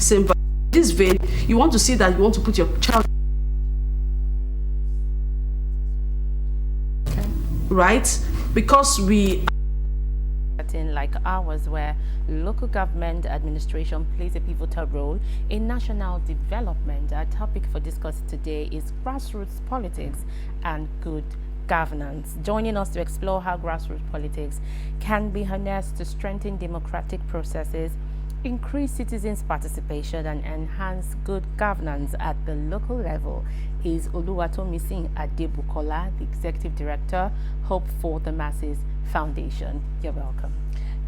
same value. In this vein, you want to see that you want to put your child right, because we like ours, where local government administration plays a pivotal role in national development. Our topic for discussion today is grassroots politics and good governance. Joining us to explore how grassroots politics can be harnessed to strengthen democratic processes, increase citizens' participation, and enhance good governance at the local level is Oluwatomisin Adebukola, the Executive Director, Hope for the Masses Foundation. You're welcome.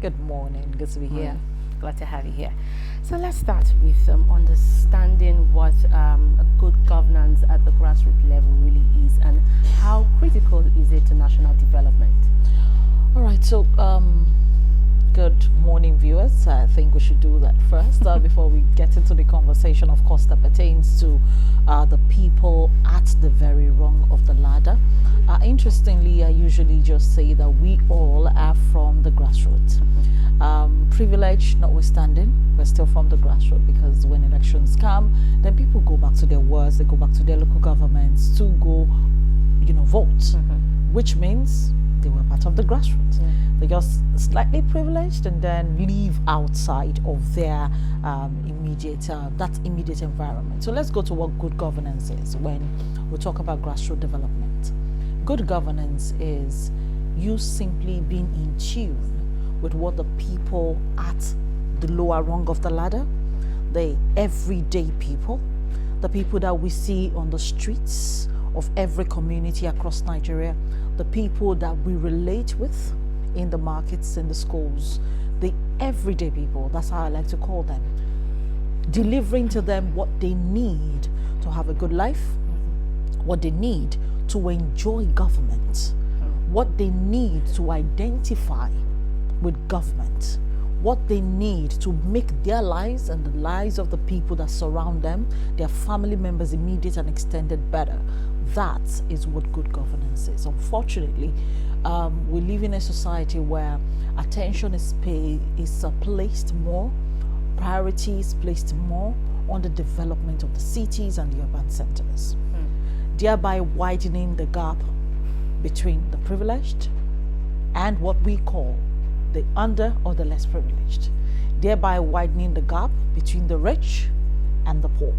Good morning. Good to be here. Glad to have you here. So let's start with understanding what a good governance at the grassroots level really is, and how critical is it to national development? All right. So, good morning, viewers. I think we should do that first before we get into the conversation, of course, that pertains to the people at the very rung of the ladder. Interestingly, I usually just say that we all are from the grassroots. Privilege notwithstanding, we're still from the grassroots, because when elections come, then people go back to their wards, they go back to their local governments to go, vote, which means they were part of the grassroots. They're just slightly privileged and then live outside of their immediate environment. So let's go to what good governance is when we talk about grassroots development. Good governance is you simply being in tune with what the people at the lower rung of the ladder, the everyday people, the people that we see on the streets of every community across Nigeria, the people that we relate with in the markets, in the schools, the everyday people, that's how I like to call them, delivering to them what they need to have a good life, what they need to enjoy government, what they need to identify with government, what they need to make their lives and the lives of the people that surround them, their family members, immediate and extended, better. That is what good governance is. Unfortunately, we live in a society where attention is placed more, priority is placed more on the development of the cities and the urban centers, thereby widening the gap between the privileged and what we call the under or the less privileged, thereby widening the gap between the rich and the poor.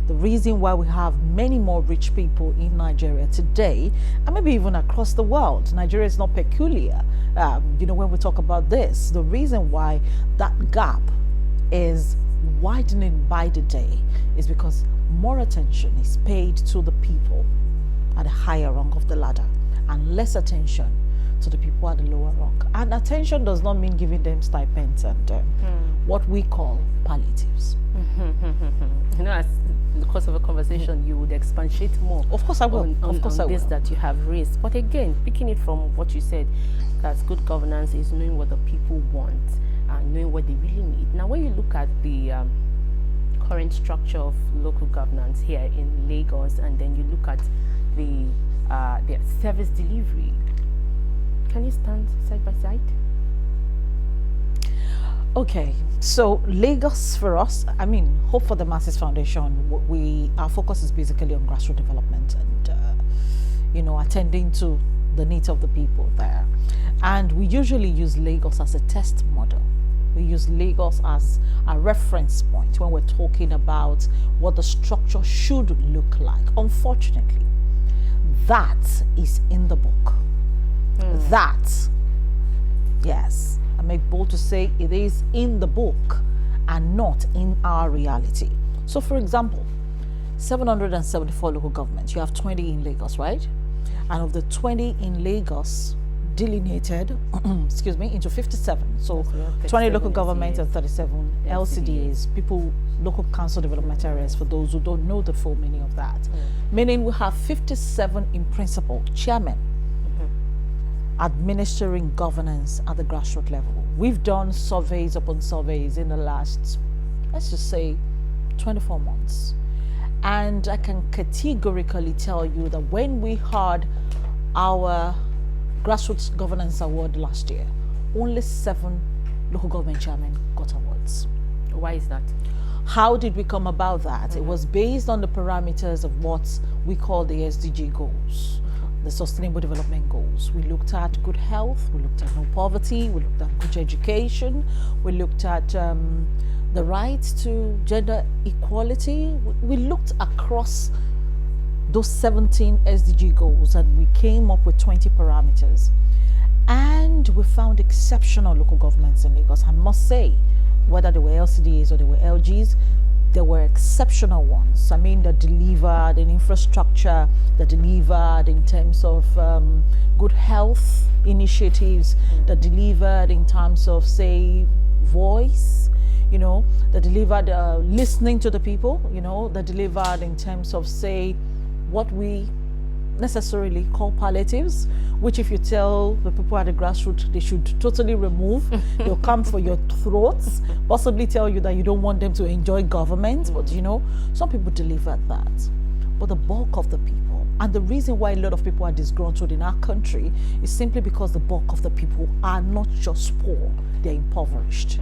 The reason why we have many more rich people in Nigeria today, and maybe even across the world, Nigeria is not peculiar. When we talk about this, the reason why that gap is widening by the day is because more attention is paid to the people at the higher rung of the ladder and less attention to the people at the lower rung. And attention does not mean giving them stipends and what we call palliatives. As in the course of a conversation, you would expatiate more. Of course I will. On this that you have raised. But again, picking it from what you said, that good governance is knowing what the people want and knowing what they really need. Now, when you look at the current structure of local governance here in Lagos, and then you look at the service delivery, can you stand side by side? Okay, so Lagos for us, Hope for the Masses Foundation, our focus is basically on grassroots development and, attending to the needs of the people there. And we usually use Lagos as a test model. We use Lagos as a reference point when we're talking about what the structure should look like. Unfortunately, that is in the book. That, yes, I make bold to say it is in the book and not in our reality. So, for example, 774 local governments, you have 20 in Lagos, right? And of the 20 in Lagos, delineated, into 57. So 20 local governments and 37 LCDAs, local council development areas, for those who don't know the full meaning of that. Meaning we have 57 in principle, chairmen, administering governance at the grassroots level. We've done surveys upon surveys in the last, let's just say, 24 months. And I can categorically tell you that when we had our Grassroots Governance Award last year, only 7 local government chairmen got awards. Why is that? How did we come about that? It was based on the parameters of what we call the SDG goals, the Sustainable Development Goals. We looked at good health, we looked at no poverty, we looked at good education, we looked at the rights to gender equality. We looked across those 17 SDG goals and we came up with 20 parameters. And we found exceptional local governments in Lagos. I must say, whether they were LCDs or they were LGs, there were exceptional ones. I mean, that delivered in infrastructure, that delivered in terms of good health initiatives, that delivered in terms of, say, voice, you know, that delivered listening to the people, you know, that delivered in terms of, say, what we necessarily call palliatives, which if you tell the people at the grassroots they should totally remove, they'll come for your throats, possibly tell you that you don't want them to enjoy government, but you know, some people deliver that. But the bulk of the people, and the reason why a lot of people are disgruntled in our country is simply because the bulk of the people are not just poor, they're impoverished.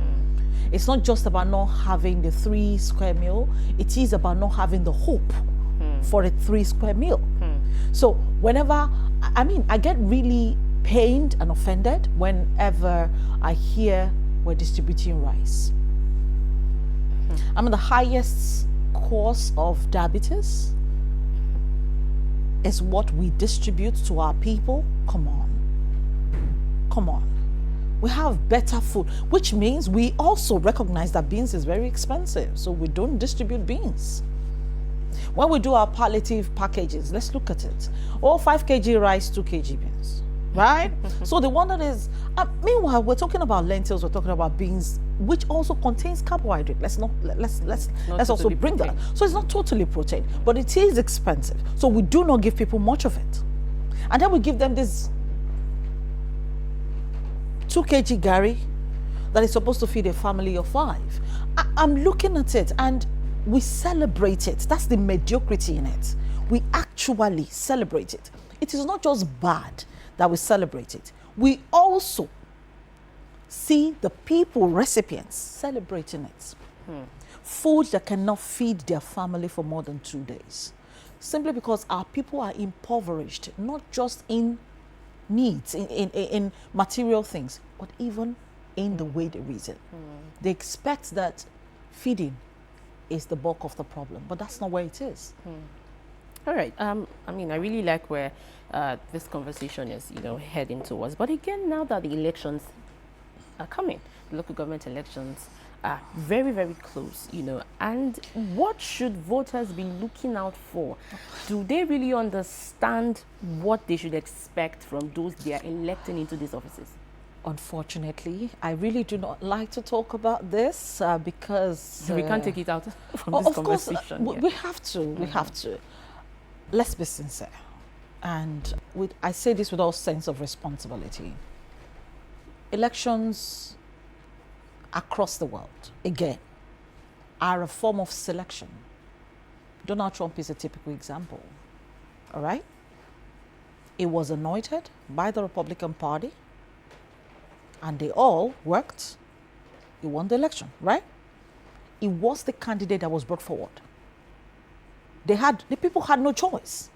It's not just about not having the 3 square meal, it is about not having the hope for a 3 square meal. So whenever, I mean, I get really pained and offended whenever I hear we're distributing rice. I mean, the highest cause of diabetes is what we distribute to our people. Come on. Come on. We have better food, which means we also recognize that beans is very expensive, so we don't distribute beans. When we do our palliative packages, let's look at it. 5 kg rice, 2 kg beans, right? So the one that is, meanwhile, we're talking about lentils, we're talking about beans, which also contains carbohydrate. Let's also bring that. So it's not totally protein, but it is expensive. So we do not give people much of it. And then we give them this 2 kg gari that is supposed to feed a family of 5. I'm looking at it and we celebrate it. That's the mediocrity in it. We actually celebrate it. It is not just bad that we celebrate it. We also see the people, recipients, celebrating it. Food that cannot feed their family for more than 2 days. Simply because our people are impoverished, not just in needs, in material things, but even in the way they reason. They expect that feeding is the bulk of the problem, but that's not where it is. All right. I mean, I really like where this conversation is, you know, heading towards. But again, now that the elections are coming, the local government elections are very, very close, you know, and what should voters be looking out for? Do they really understand what they should expect from those they are electing into these offices? Unfortunately, I really do not like to talk about this because we can't take it out from this conversation. We have to. We have to. Let's be sincere, and I say this with all sense of responsibility. Elections across the world, again, are a form of selection. Donald Trump is a typical example. All right, he was anointed by the Republican Party. And they all worked. He won the election, right? He was the candidate that was brought forward. The people had no choice.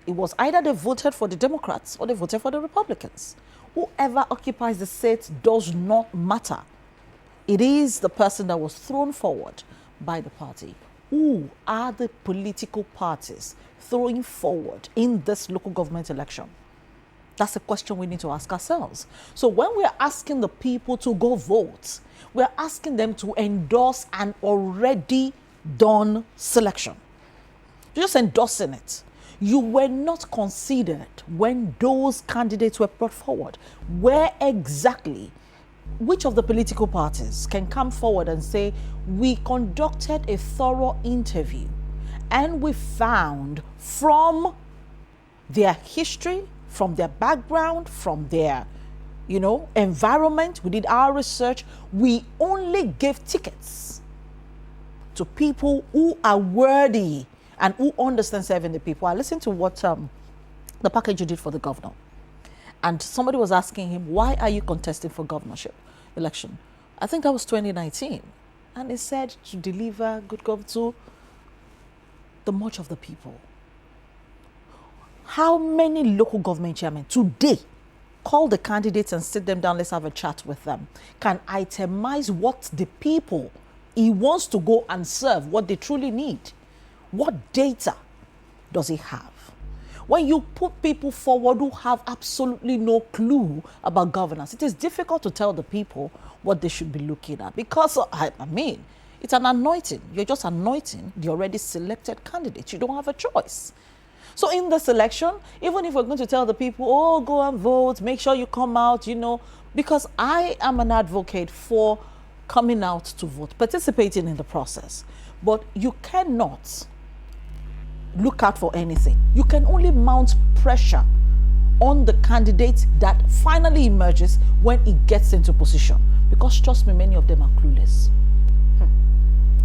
It was either they voted for the Democrats or they voted for the Republicans. Whoever occupies the seat does not matter. It is the person that was thrown forward by the party. Who are the political parties throwing forward in this local government election? That's a question we need to ask ourselves. So when we're asking the people to go vote, we're asking them to endorse an already done selection. You're just endorsing it. You were not considered when those candidates were brought forward. Where exactly, which of the political parties can come forward and say, we conducted a thorough interview and we found from their history, from their background, from their, environment, we did our research, we only gave tickets to people who are worthy and who understand serving the people. I listened to what the package you did for the governor. And somebody was asking him, why are you contesting for governorship election? I think that was 2019. and is said to deliver good government to the much of the people. How many local government chairmen today call the candidates and sit them down, let's have a chat with them, can itemize what the people he wants to go and serve, what they truly need? What data does he have? When you put people forward who have absolutely no clue about governance, it is difficult to tell the people what they should be looking at, because I mean, it's an anointing. You're just anointing the already selected candidate. You don't have a choice. So in this election, even if we're going to tell the people, oh, go and vote, make sure you come out, you know, because I am an advocate for coming out to vote, participating in the process. But you cannot look out for anything. You can only mount pressure on the candidate that finally emerges when he gets into position. Because trust me, many of them are clueless.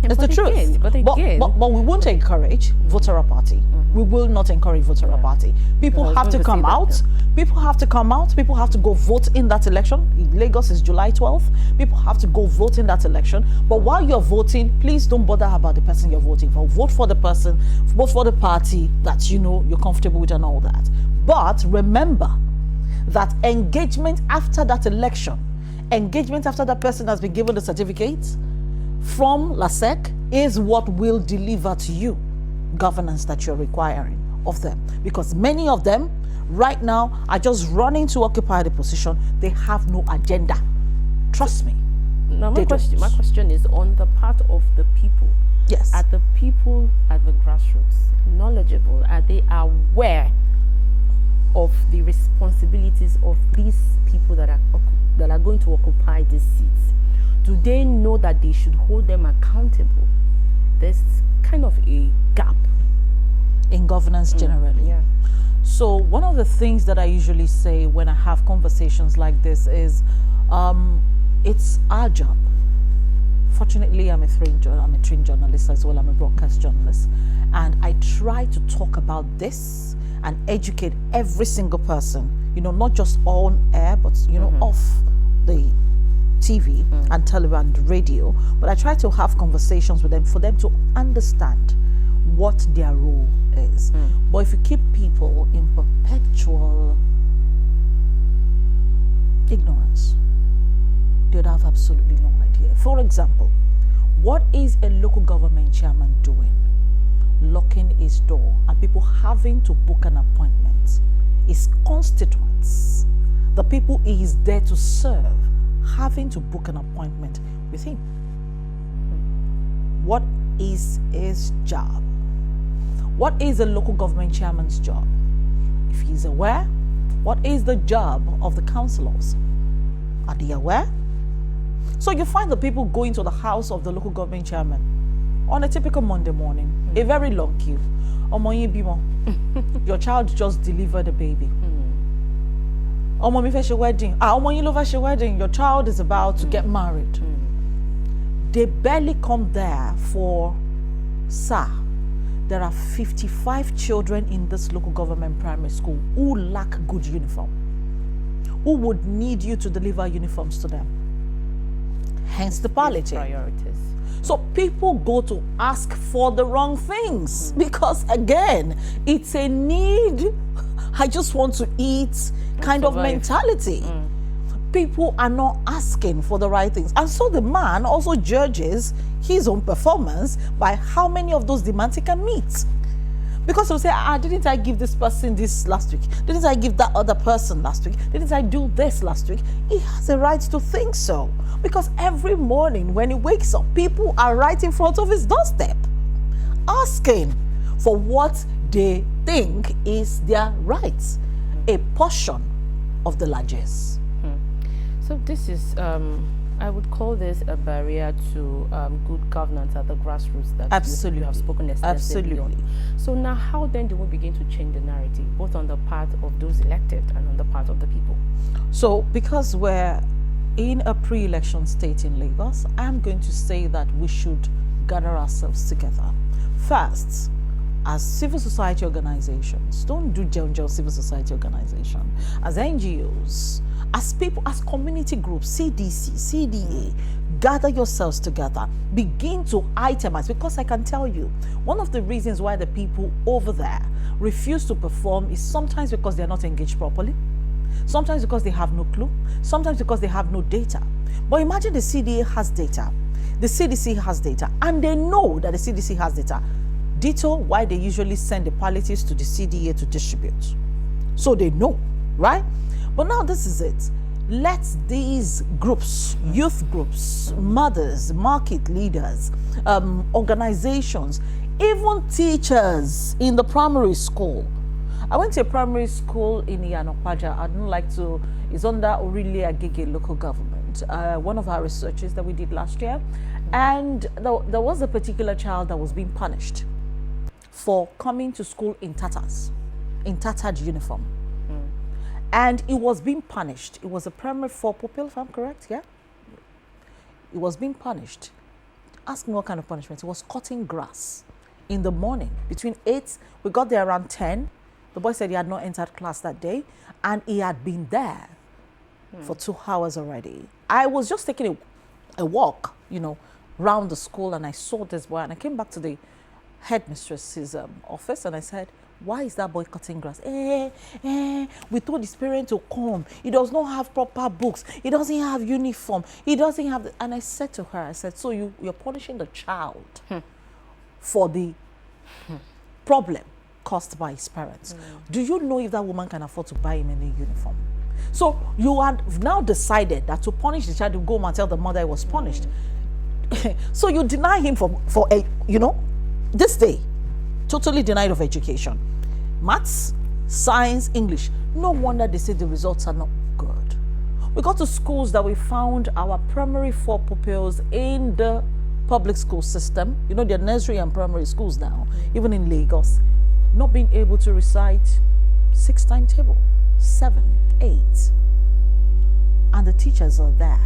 It's the truth. But we won't encourage voter apathy. We will not encourage voter apathy. People have to come out. People have to come out. People have to go vote in that election. Lagos is July 12th. People have to go vote in that election. But while you're voting, please don't bother about the person you're voting for. Vote for the person, vote for the party that you know you're comfortable with and all that. But remember that engagement after that election, engagement after that person has been given the certificate from LASEC is what will deliver to you governance that you're requiring of them. Because many of them right now are just running to occupy the position. They have no agenda. Trust me. Now my question is on the part of the people. Yes. Are the people at the grassroots knowledgeable? Are they aware of the responsibilities of these people that are going to occupy these seats? Do they know that they should hold them accountable? There's kind of a gap in governance generally. Yeah. So one of the things that I usually say when I have conversations like this is, it's our job. Fortunately, I'm a trained journalist as well. I'm a broadcast journalist, and I try to talk about this and educate every single person. You know, not just on air, but you know, off the TV and television and radio, but I try to have conversations with them for them to understand what their role is. But if you keep people in perpetual ignorance, they'd have absolutely no idea. For example, what is a local government chairman doing? Locking his door and people having to book an appointment. His constituents, the people he is there to serve, having to book an appointment with him. What is his job? What is a local government chairman's job? If he's aware, what is the job of the councillors? Are they aware? So you find the people going to the house of the local government chairman on a typical Monday morning, a very long queue. Your child just delivered a baby. Wedding. Your child is about to get married. They barely come there for, sir, there are 55 children in this local government primary school who lack good uniform, who would need you to deliver uniforms to them. Hence the policy. Priorities. So people go to ask for the wrong things because, again, it's a need. I just want to eat kind of mentality. People are not asking for the right things. And so the man also judges his own performance by how many of those demands he can meet. Because he'll say, didn't I give this person this last week? Didn't I give that other person last week? Didn't I do this last week? He has a right to think so. Because every morning when he wakes up, people are right in front of his doorstep, asking for what they think is their rights, a portion of the largesse. So this is, I would call this a barrier to good governance at the grassroots that you have spoken extensively on. So now how then do we begin to change the narrative, both on the part of those elected and on the part of the people? So because we're in a pre-election state in Lagos, I'm going to say that we should gather ourselves together. First, as civil society organizations, don't do civil society organization. As NGOs, as people, as community groups, CDC, CDA, gather yourselves together, begin to itemize, because I can tell you, one of the reasons why the people over there refuse to perform is sometimes because they're not engaged properly, sometimes because they have no clue, sometimes because they have no data. But imagine the CDA has data, the CDC has data, and they know that the CDC has data. Ditto why they usually send the palliatives to the CDA to distribute. So they know, right? But now this is it. Let these groups, youth groups, mothers, market leaders, organizations, even teachers in the primary school. I went to a primary school in Iyanokpaja. I don't like to, it's under Orile Agege local government. One of our researches that we did last year. And there was a particular child that was being punished for coming to school in tatters, in tattered uniform. And it was being punished. It was a primary 4 pupil, if I'm correct, yeah? It was being punished. Ask me what kind of punishment. It was cutting grass in the morning between 8. We got there around 10. The boy said he had not entered class that day, and he had been there for 2 hours already. I was just taking a walk, you know, round the school, and I saw this boy, and I came back to the headmistress's office, and I said, why is that boy cutting grass? We told his parent to come. He does not have proper books. He doesn't have uniform. He doesn't have... And I said to her, I said, so you're punishing the child for the problem caused by his parents. Do you know if that woman can afford to buy him any uniform? So you have now decided that to punish the child, you go home and tell the mother he was punished. So you deny him for a, you know, this day, totally denied of education. Maths, science, English. No wonder they say the results are not good. We got to schools that we found our primary 4 pupils in the public school system. You know, they're nursery and primary schools now, even in Lagos, not being able to recite 6 timetable, 7, 8. And the teachers are there.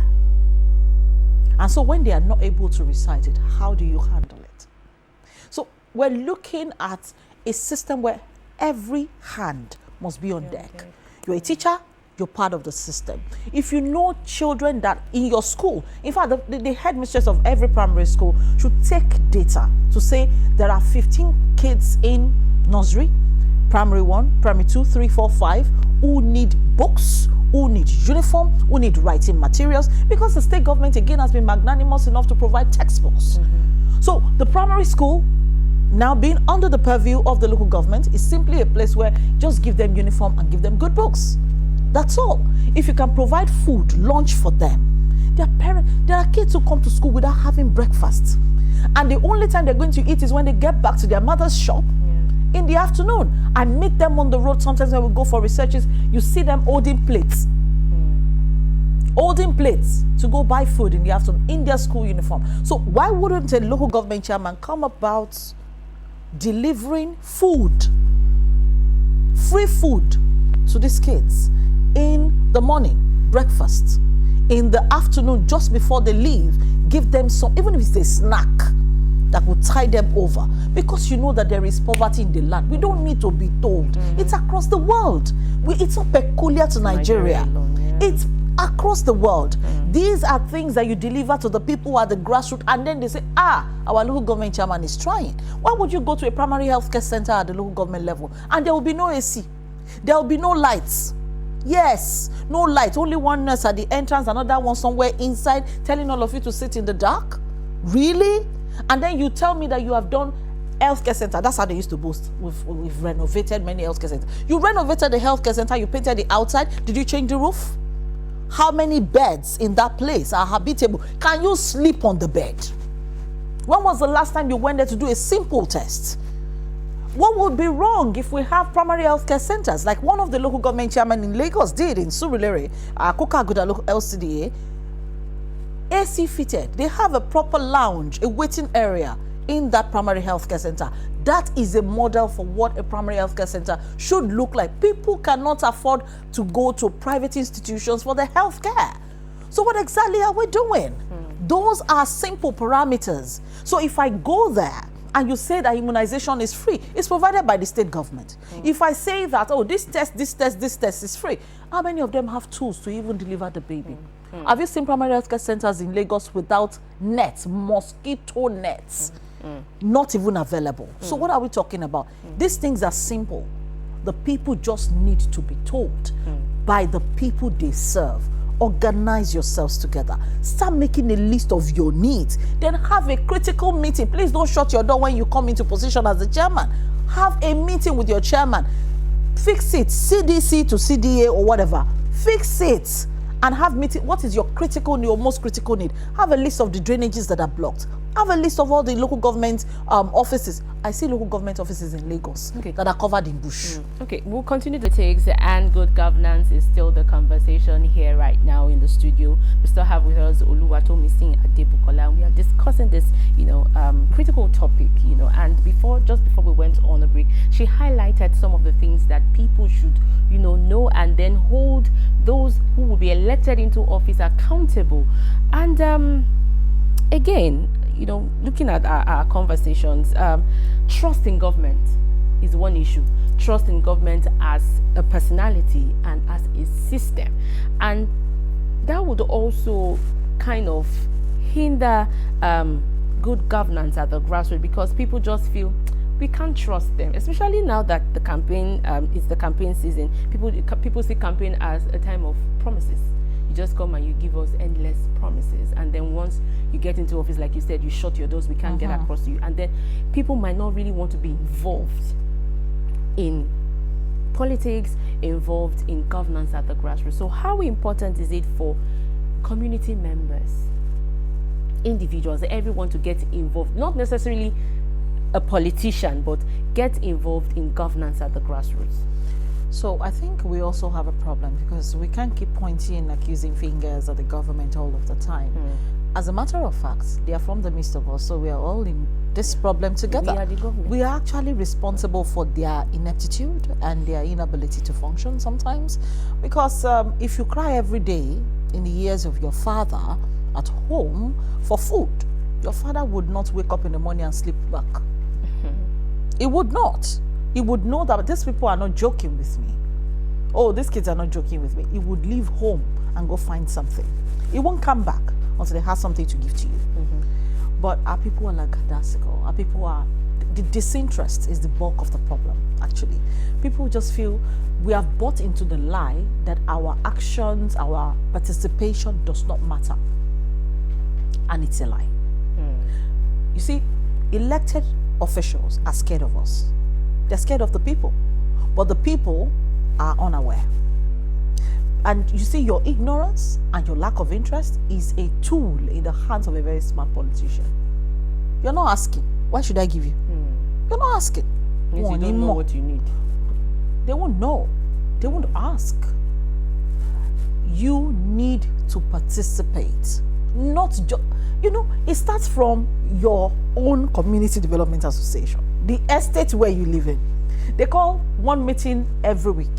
And so when they are not able to recite it, how do you handle it? So we're looking at a system where every hand must be on deck. Okay. You're a teacher, you're part of the system. If you know children that in your school, in fact, the headmistress of every primary school should take data to say there are 15 kids in nursery, primary 1, primary 2, 3, 4, 5, who need books, who need uniform, who need writing materials, because the state government again has been magnanimous enough to provide textbooks. So the primary school, now being under the purview of the local government, is simply a place where just give them uniform and give them good books. That's all. If you can provide food, lunch for them. There are kids who come to school without having breakfast. And the only time they're going to eat is when they get back to their mother's shop in the afternoon. I meet them on the road sometimes when we go for researches. You see them holding plates. Holding plates to go buy food in the afternoon in their school uniform. So why wouldn't a local government chairman come about delivering food, free food to these kids in the morning, breakfast, in the afternoon, just before they leave, give them some, even if it's a snack that will tie them over, because you know that there is poverty in the land. We don't need to be told. It's across the world. It's not peculiar to Nigeria. Alone, It's across the world. These are things that you deliver to the people who are the grassroots, and then they say, our local government chairman is trying. Why would you go to a primary healthcare center at the local government level and there will be no AC? There will be no lights. Yes, no light. Only one nurse at the entrance, another one somewhere inside, telling all of you to sit in the dark? Really? And then you tell me that you have done healthcare center. That's how they used to boast. We've renovated many healthcare centers. You renovated the healthcare center, you painted the outside. Did you change the roof? How many beds in that place are habitable? Can you sleep on the bed? When was the last time you went there to do a simple test? What would be wrong if we have primary healthcare centers like one of the local government chairmen in Lagos did in Surulere, Kokaguda LCDA, AC fitted. They have a proper lounge, a waiting area in that primary healthcare center. That is a model for what a primary healthcare center should look like. People cannot afford to go to private institutions for their healthcare. So what exactly are we doing? Those are simple parameters. So if I go there and you say that immunization is free, it's provided by the state government. If I say that, oh, this test is free, how many of them have tools to even deliver the baby? Have you seen primary healthcare centers in Lagos without nets, mosquito nets, not even available? So what are we talking about? These things are simple. The people just need to be told by the people they serve. Organize yourselves together. Start making a list of your needs. Then have a critical meeting. Please don't shut your door when you come into position as the chairman. Have a meeting with your chairman. Fix it. CDC to CDA or whatever. Fix it. And have meeting. What is your critical need or most critical need? Have a list of the drainages that are blocked. Have a list of all the local government offices. I see local government offices in Lagos that are covered in bush. Okay, we'll continue the takes, and good governance is still the conversation here right now in the studio. We still have with us Oluwatomisin Adebukola. We are discussing this, critical topic, and just before we went on a break, she highlighted some of the things that people should, know, and then hold those who will be elected into office accountable. And again, looking at our conversations, trust in government is one issue. Trust in government as a personality and as a system. And that would also kind of hinder good governance at the grassroots, because people just feel we can't trust them, especially now that the campaign is the campaign season. People see campaign as a time of promises. You just come and you give us endless promises, and then once you get into office, like you said, you shut your doors, we can't get across to you, and then people might not really want to be involved in politics, involved in governance at the grassroots. So how important is it for community members, individuals, everyone to get involved, not necessarily a politician, but get involved in governance at the grassroots? So I think we also have a problem, because we can't keep pointing and accusing fingers at the government all of the time. As a matter of fact, they are from the midst of us, so we are all in this problem together. We are the government. We are actually responsible for their ineptitude and their inability to function sometimes. Because if you cry every day in the years of your father at home for food, your father would not wake up in the morning and sleep back. He would not. He would know that these people are not joking with me. Oh, these kids are not joking with me. He would leave home and go find something. He won't come back until they have something to give to you. But our people are lackadaisical. Our people are, the disinterest is the bulk of the problem, actually. People just feel we have bought into the lie that our actions, our participation does not matter. And it's a lie. You see, elected officials are scared of us. They're scared of the people, but the people are unaware. And you see, your ignorance and your lack of interest is a tool in the hands of a very smart politician. You're not asking, why should I give you? You're not asking. Yes, you don't know what you need. They won't know. They won't ask. You need to participate. Not just, it starts from your own community development association, the estate where you live in. They call one meeting every week,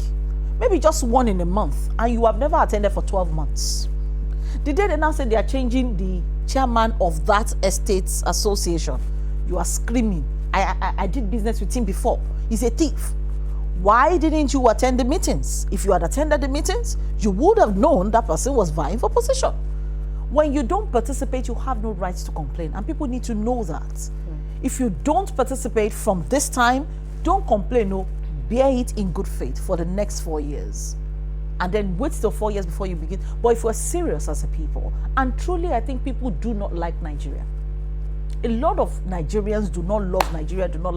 maybe just one in a month, and you have never attended for 12 months. The day they now say they are changing the chairman of that estate's association, you are screaming, I did business with him before. He's a thief. Why didn't you attend the meetings? If you had attended the meetings, you would have known that person was vying for position. When you don't participate, you have no right to complain, and people need to know that. If you don't participate from this time, don't complain, no, bear it in good faith for the next 4 years. And then wait till 4 years before you begin. But if we're serious as a people, and truly I think people do not like Nigeria. A lot of Nigerians do not love Nigeria, do not